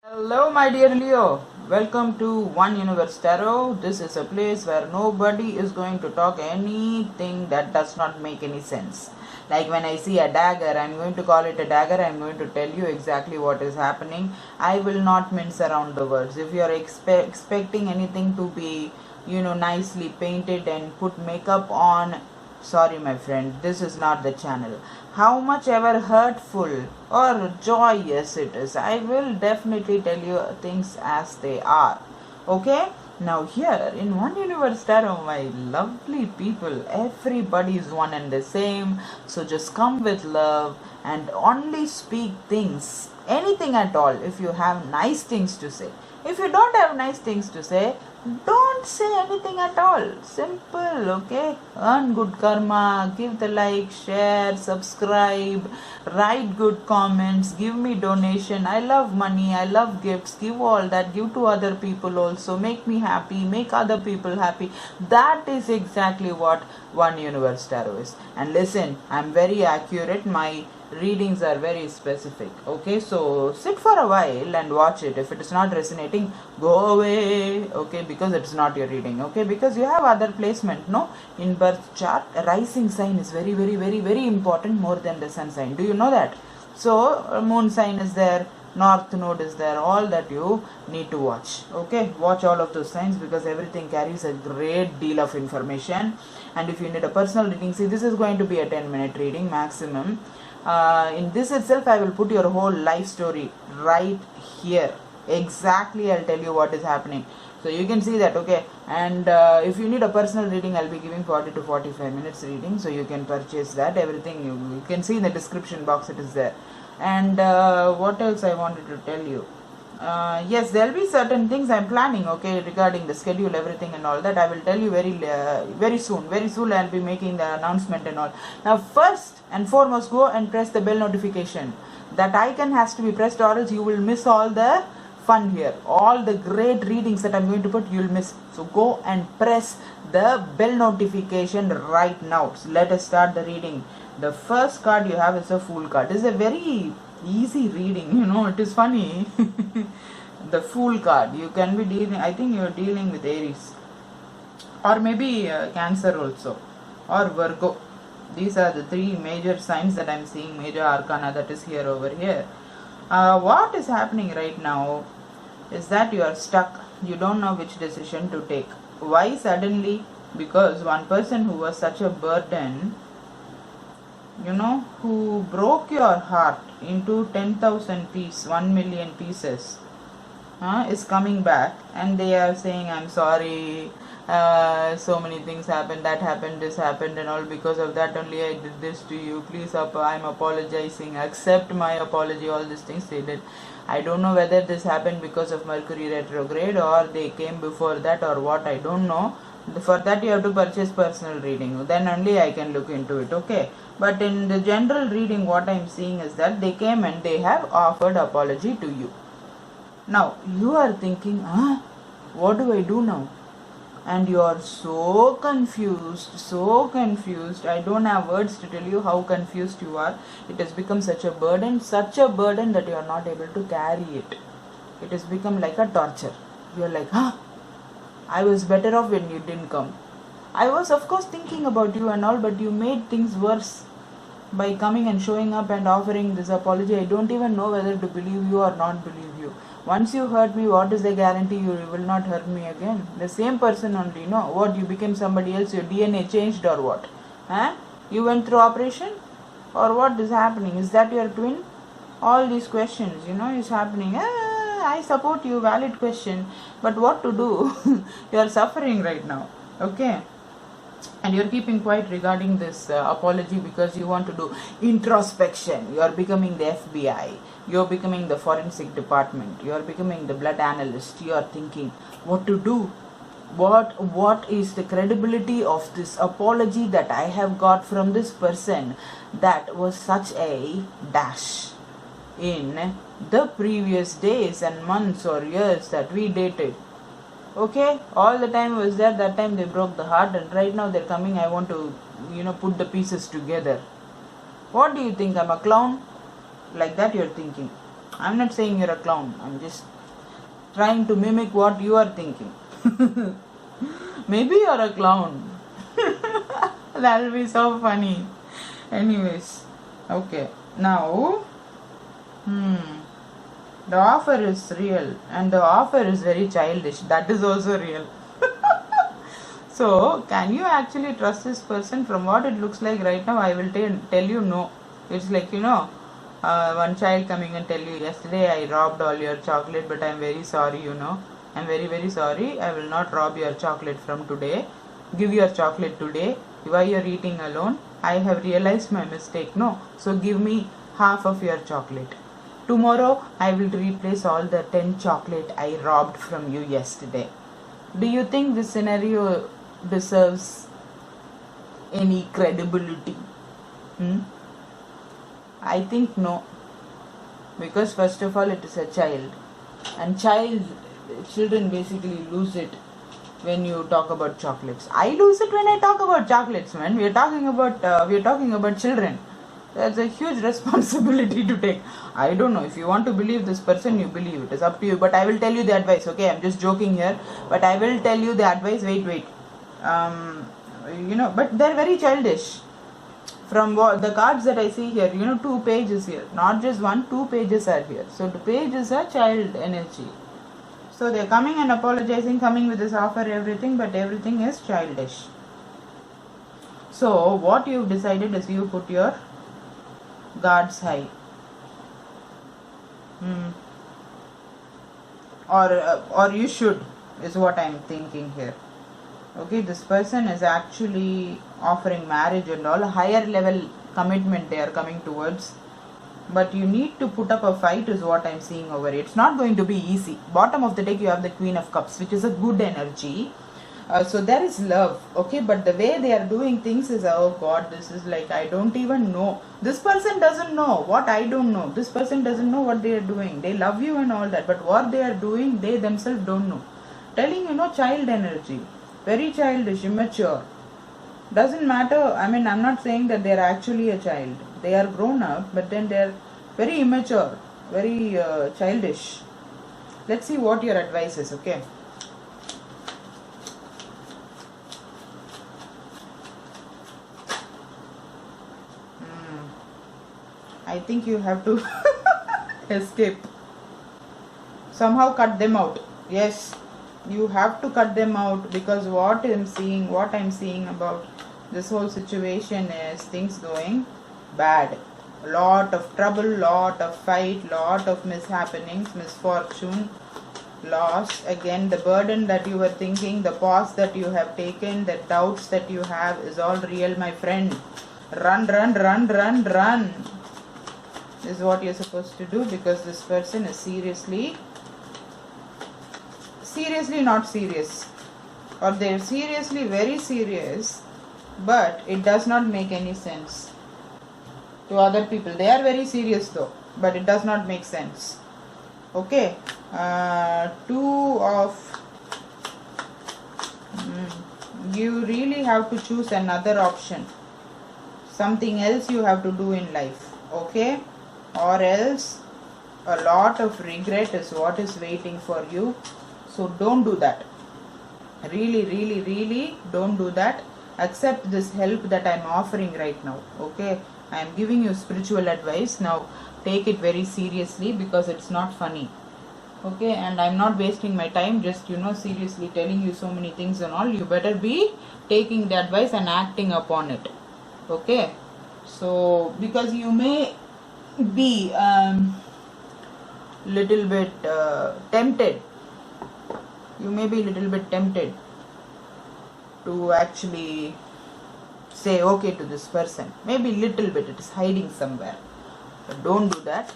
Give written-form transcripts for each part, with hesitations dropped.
Hello, my dear Leo. Welcome to One Universe Tarot. This is a place where nobody is going to talk anything that does not make any sense. Like when I see a dagger, I'm going to call it a dagger. I'm going to tell you exactly what is happening. I will not mince around the words. If you're expecting anything to be, nicely painted and put makeup on, sorry, my friend, this is not the channel. How much ever hurtful or joyous it is, I will definitely tell you things as they are. Okay? Now, here in One Universe Tarot, my lovely people, everybody is one and the same. So just come with love and only speak things, anything at all, if you have nice things to say. If you don't have nice things to say, don't say anything at all. Simple, okay? Earn good karma, give the like, share, subscribe, write good comments, give me donation. I love money, I love gifts. Give all that, give to other people also. Make me happy, make other people happy. That is exactly what One Universe Tarot is. And listen, I'm very accurate. My readings are very specific. Okay, so sit for a while and watch it. If it is not resonating, go away. Okay, because it's not your reading. Okay, because you have other placement. No, in birth chart, rising sign is very, very, very, very important, more than the sun sign. Do you know that? So moon sign is there, north node is there, all that you need to watch. Okay, watch all of those signs, because everything carries a great deal of information. And if you need a personal reading, see, this is going to be a 10-minute reading maximum. In this itself, I will put your whole life story right here. Exactly, I'll tell you what is happening. So you can see that, okay? And if you need a personal reading, I'll be giving 40 to 45 minutes reading. So you can purchase that. Everything you can see in the description box, it is there. And what else I wanted to tell you? Yes, there will be certain things I'm planning, okay, regarding the schedule, everything and all that. I will tell you very soon. Very soon I'll be making the announcement and all. Now, first and foremost, go and press the bell notification. That icon has to be pressed, or else you will miss all the fun here. All the great readings that I'm going to put, you'll miss. So go and press the bell notification right now. So let us start the reading. The first card you have is a Fool card. This is a very easy reading, it is funny. The Fool card, you can be dealing, I think you're dealing with Aries, or maybe Cancer also, or Virgo. These are the three major signs that I'm seeing, major arcana that is here over here. What is happening right now is that you are stuck. You don't know which decision to take. Why suddenly? Because one person who was such a burden, who broke your heart into 10,000 pieces, 1 million pieces, is coming back, and they are saying, I'm sorry, so many things happened, that happened, this happened, and all, because of that only I did this to you, please, I'm apologizing, accept my apology, all these things they did. I don't know whether this happened because of Mercury retrograde, or they came before that, or what, I don't know. For that you have to purchase personal reading, then only I can look into it, okay? But in the general reading, what I am seeing is that they came and they have offered apology to you. Now you are thinking, what do I do now? And you are so confused. I don't have words to tell you how confused you are. It has become such a burden that you are not able to carry it. It has become like a torture. You are like, I was better off when you didn't come. I was of course thinking about you and all, but you made things worse by coming and showing up and offering this apology. I don't even know whether to believe you or not believe you. Once you hurt me, what is the guarantee you will not hurt me again? The same person only, what, you became somebody else, your DNA changed or what? You went through operation? Or what is happening? Is that your twin? All these questions, is happening. I support you, valid question, but what to do? You are suffering right now, okay? And you're keeping quiet regarding this apology because you want to do introspection. You are becoming the FBI. You're becoming the forensic department. You are becoming the blood analyst. You are thinking what to do. What is the credibility of this apology that I have got from this person that was such a dash in the previous days and months or years that we dated? Okay, all the time was there. That time they broke the heart, and right now they're coming, I want to put the pieces together. What do you think, I'm a clown? Like that you're thinking. I'm not saying you're a clown, I'm just trying to mimic what you are thinking. Maybe you're a clown. That'll be so funny. Anyways, okay. Now, the offer is real and the offer is very childish. That is also real. So, can you actually trust this person? From what it looks like right now, I will tell you no. It's like, one child coming and tell you, yesterday I robbed all your chocolate, but I'm very sorry, I'm very, very sorry. I will not rob your chocolate from today. Give your chocolate today. Why you're eating alone? I have realized my mistake. No. So give me half of your chocolate. Tomorrow I will replace all the 10 chocolate I robbed from you yesterday. Do you think this scenario deserves any credibility? I think no. Because first of all, it is a child. And children basically lose it when you talk about chocolates. I lose it when I talk about chocolates, man. We are talking about children. That's a huge responsibility to take. I don't know. If you want to believe this person, you believe. It is up to you. But I will tell you the advice. Okay, I'm just joking here. But I will tell you the advice. Wait. But they're very childish. From the cards that I see here, 2 pages here. Not just 1, 2 pages are here. So the pages are child energy. So they're coming and apologizing, coming with this offer, everything, but everything is childish. So what you've decided is you put your guards high. Or you should, is what I'm thinking here. Okay, this person is actually offering marriage and all, a higher level commitment they are coming towards. But you need to put up a fight is what I'm seeing over here. It's not going to be easy. Bottom of the deck you have the Queen of Cups, which is a good energy. So there is love, okay, but the way they are doing things is, oh God, this is like, I don't even know. This person doesn't know what I don't know. This person doesn't know what they are doing. They love you and all that, but what they are doing, they themselves don't know. Telling, child energy. Very childish, immature. Doesn't matter. I mean, I'm not saying that they're actually a child. They are grown up, but then they're very immature, very childish. Let's see what your advice is, okay? I think you have to escape. Somehow cut them out. Yes, you have to cut them out, because what I'm seeing about this whole situation is things going bad. Lot of trouble, lot of fight, lot of mishappenings, misfortune, loss. Again, the burden that you were thinking, the pause that you have taken, the doubts that you have is all real, my friend. Run is what you're supposed to do, because this person is seriously not serious, or they're seriously very serious, but it does not make any sense to other people. They are very serious though, but it does not make sense. Okay, 2 of you really have to choose another option, something else you have to do in life, okay, or else a lot of regret is what is waiting for you. So don't do that. Really don't do that. Accept this help that I'm offering right now, okay? I'm giving you spiritual advice. Now take it very seriously, because it's not funny, okay? And I'm not wasting my time just seriously telling you so many things and all. You better be taking the advice and acting upon it, okay? So because you may be little bit tempted, you may be a little bit tempted to actually say okay to this person. Maybe little bit, it is hiding somewhere, but don't do that.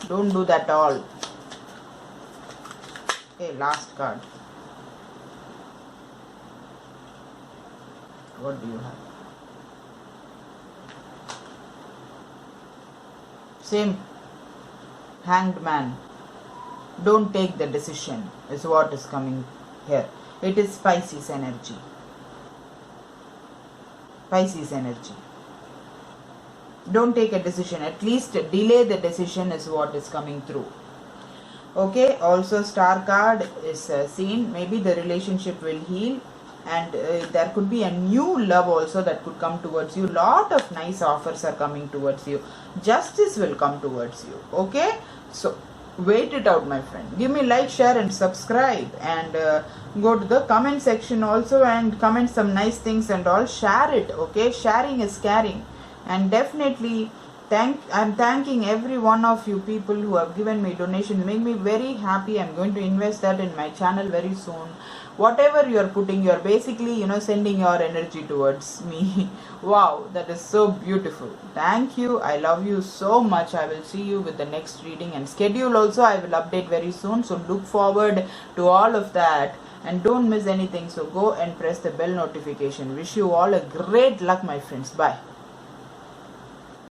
Don't do that all. Okay, last card. What do you have? Same. Hanged Man. Don't take the decision is what is coming here. It is Pisces energy. Pisces energy. Don't take a decision. At least delay the decision is what is coming through. Okay, also star card is seen. Maybe the relationship will heal, and there could be a new love also that could come towards you. Lot of nice offers are coming towards you. Justice will come towards you. Okay, so wait it out, my friend. Give me like, share and subscribe, and go to the comment section also and comment some nice things and all. Share it. Okay, sharing is caring. And definitely I'm thanking every one of you people who have given me donations. Make me very happy. I'm going to invest that in my channel very soon. Whatever you are putting, you are basically, sending your energy towards me. Wow, that is so beautiful. Thank you. I love you so much. I will see you with the next reading, and schedule also I will update very soon. So look forward to all of that, and don't miss anything. So go and press the bell notification. Wish you all a great luck, my friends. Bye.